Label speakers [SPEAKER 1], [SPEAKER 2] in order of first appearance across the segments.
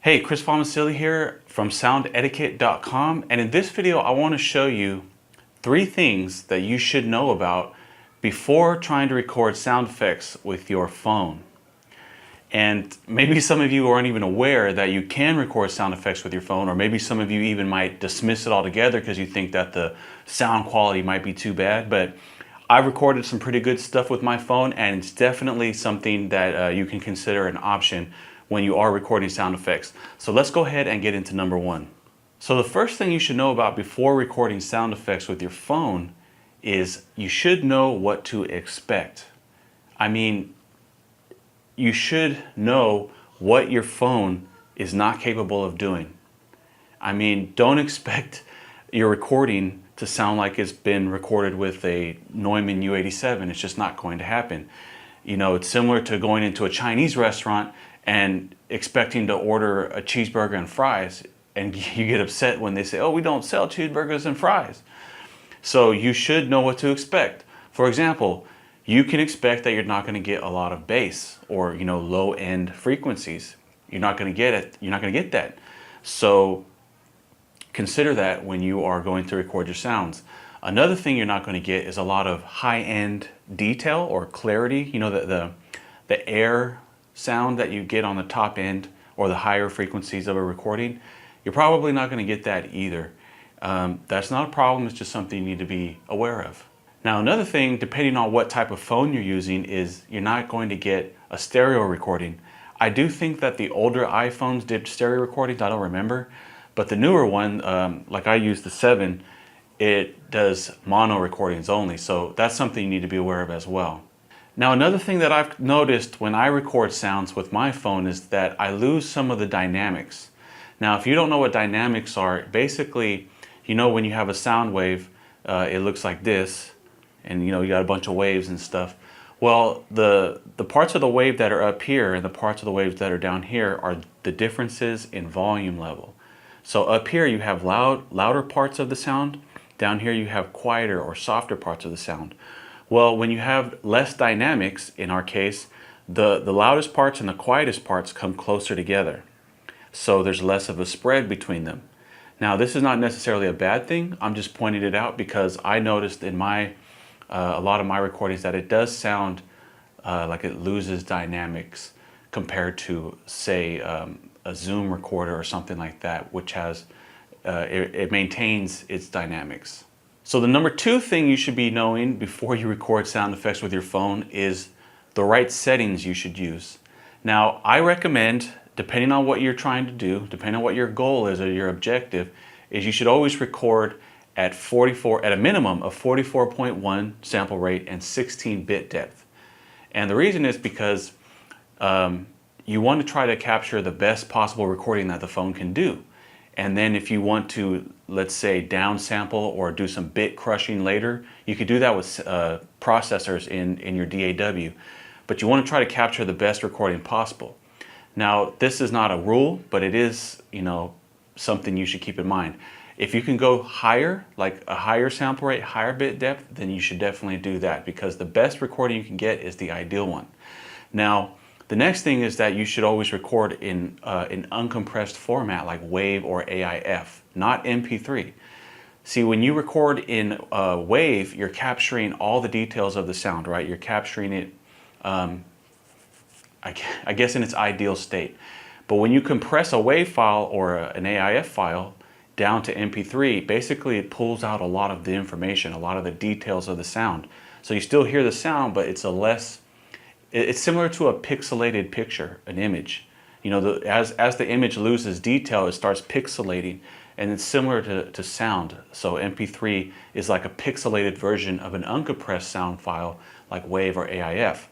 [SPEAKER 1] Hey, Chris Falmasili here from soundetiquette.com, and in this video I want to show you 3 things that you should know about before trying to record sound effects with your phone. And maybe some of you aren't even aware that you can record sound effects with your phone, or maybe some of you even might dismiss it altogether because you think that the sound quality might be too bad. But I've recorded some pretty good stuff with my phone, and it's definitely something that you can consider an option when you are recording sound effects. So let's go ahead and get into number 1. So the first thing you should know about before recording sound effects with your phone is you should know what to expect. I mean, you should know what your phone is not capable of doing. I mean, don't expect your recording to sound like it's been recorded with a Neumann U87. It's just not going to happen. You know, it's similar to going into a Chinese restaurant and expecting to order a cheeseburger and fries, and you get upset when they say, oh, we don't sell cheeseburgers and fries. So you should know what to expect. For example, you can expect that you're not going to get a lot of bass or, low end frequencies. You're not going to get it. You're not going to get that. So consider that when you are going to record your sounds. Another thing you're not going to get is a lot of high end detail or clarity. You know, the air sound that you get on the top end or the higher frequencies of a recording. You're probably not going to get that either. That's not a problem. It's just something you need to be aware of. Now, another thing, depending on what type of phone you're using, is you're not going to get a stereo recording. I do think that the older iPhones did stereo recordings. I don't remember. But the newer one, like I use the 7, it does mono recordings only. So that's something you need to be aware of as well. Now, another thing that I've noticed when I record sounds with my phone is that I lose some of the dynamics. Now, if you don't know what dynamics are, basically, when you have a sound wave, it looks like this, and you got a bunch of waves and stuff. Well, the parts of the wave that are up here and the parts of the waves that are down here are the differences in volume level. So up here you have louder parts of the sound. Down here you have quieter or softer parts of the sound. Well, when you have less dynamics, in our case, the loudest parts and the quietest parts come closer together. So there's less of a spread between them. Now, this is not necessarily a bad thing. I'm just pointing it out because I noticed in a lot of my recordings that it does sound like it loses dynamics compared to, say, a Zoom recorder or something like that, which has it maintains its dynamics. So the number 2 thing you should be knowing before you record sound effects with your phone is the right settings you should use. Now, I recommend, depending on what you're trying to do, depending on what your goal is or your objective, is you should always record at a minimum of 44.1 sample rate and 16-bit depth. And the reason is because you want to try to capture the best possible recording that the phone can do. And then if you want to, let's say, downsample or do some bit crushing later, you could do that with processors in your DAW. But you want to try to capture the best recording possible. Now, this is not a rule, but it is, something you should keep in mind. If you can go higher, like a higher sample rate, higher bit depth, then you should definitely do that because the best recording you can get is the ideal one. Now, the next thing is that you should always record in an uncompressed format like WAV or AIF, not MP3. See, when you record in WAV, you're capturing all the details of the sound, right? You're capturing it, I guess, in its ideal state. But when you compress a WAV file or an AIF file down to MP3, basically it pulls out a lot of the information, a lot of the details of the sound. So you still hear the sound, but it's it's similar to a pixelated picture, an image. As the image loses detail, it starts pixelating, and it's similar to sound. So MP3 is like a pixelated version of an uncompressed sound file like WAV or AIF.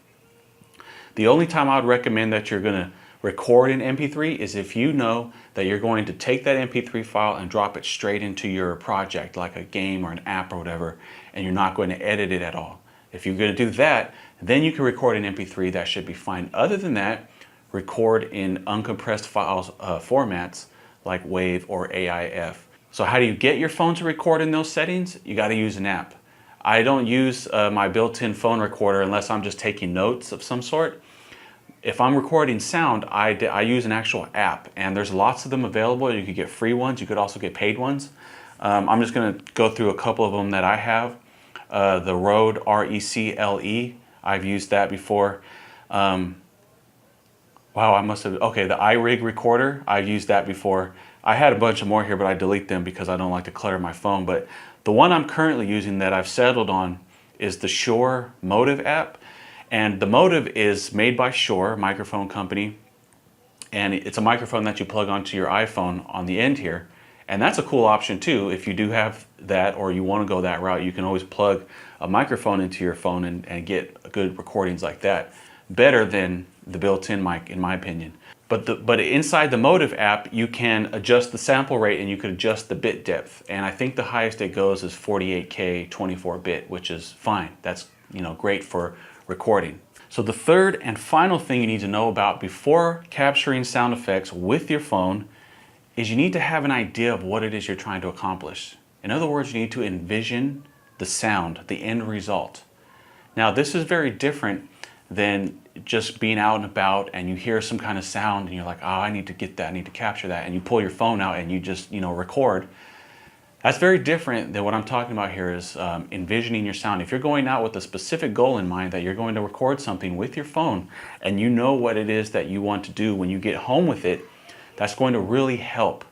[SPEAKER 1] The only time I would recommend that you're going to record in MP3 is if you know that you're going to take that MP3 file and drop it straight into your project, like a game or an app or whatever, and you're not going to edit it at all. If you're going to do that, then you can record in MP3. That should be fine. Other than that, record in uncompressed files formats like WAV or AIF. So how do you get your phone to record in those settings? You got to use an app. I don't use my built-in phone recorder unless I'm just taking notes of some sort. if I'm recording sound, I use an actual app, and there's lots of them available. You could get free ones. You could also get paid ones. I'm just going to go through a couple of them that I have. The Rode RECLE. I've used that before. Wow, I must have. Okay, the iRig recorder. I've used that before. I had a bunch of more here, but I delete them because I don't like to clutter my phone. But the one I'm currently using that I've settled on is the Shure Motive app. And the Motive is made by Shure, microphone company, and it's a microphone that you plug onto your iPhone on the end here. And that's a cool option too. If you do have that, or you want to go that route, you can always plug a microphone into your phone and get good recordings like that. Better than the built-in mic, in my opinion. But inside the Motive app, you can adjust the sample rate and you can adjust the bit depth. And I think the highest it goes is 48K 24-bit, which is fine. That's, you know, great for recording. So the third and final thing you need to know about before capturing sound effects with your phone is you need to have an idea of what it is you're trying to accomplish. In other words, you need to envision the sound, the end result. Now, this is very different than just being out and about and you hear some kind of sound and you're like, oh, I need to get that, I need to capture that, and you pull your phone out and you just, you know, record. That's very different than what I'm talking about here is envisioning your sound. If you're going out with a specific goal in mind that you're going to record something with your phone and you know what it is that you want to do when you get home with it, that's going to really help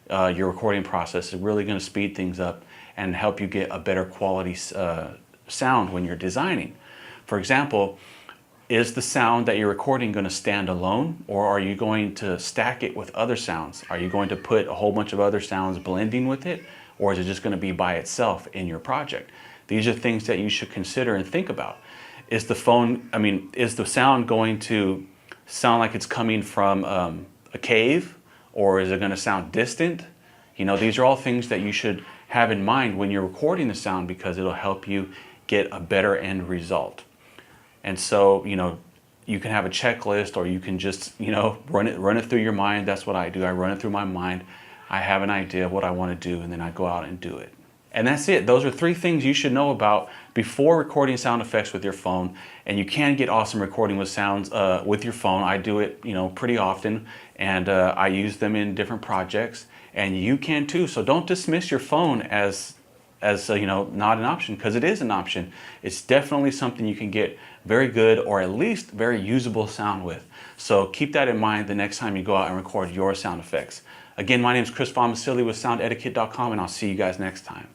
[SPEAKER 1] your recording process. It's really going to speed things up and help you get a better quality sound when you're designing. For example, is the sound that you're recording going to stand alone, or are you going to stack it with other sounds? Are you going to put a whole bunch of other sounds blending with it? Or is it just going to be by itself in your project? These are things that you should consider and think about. Is the sound going to sound like it's coming from a cave, or is it going to sound distant? You know, these are all things that you should have in mind when you're recording the sound because it'll help you get a better end result. And so, you know, you can have a checklist, or you can just, you know, run it through your mind. That's what I do. I run it through my mind. I have an idea of what I want to do, and then I go out and do it. And that's it. Those are 3 things you should know about before recording sound effects with your phone. And you can get awesome recording with sounds with your phone. I do it, you know, pretty often, and I use them in different projects, and you can too. So don't dismiss your phone as you know, not an option, because it is an option. It's definitely something you can get very good, or at least very usable sound with. So keep that in mind the next time you go out and record your sound effects. Again, my name is Chris with SoundEtiquette.com, and I'll see you guys next time.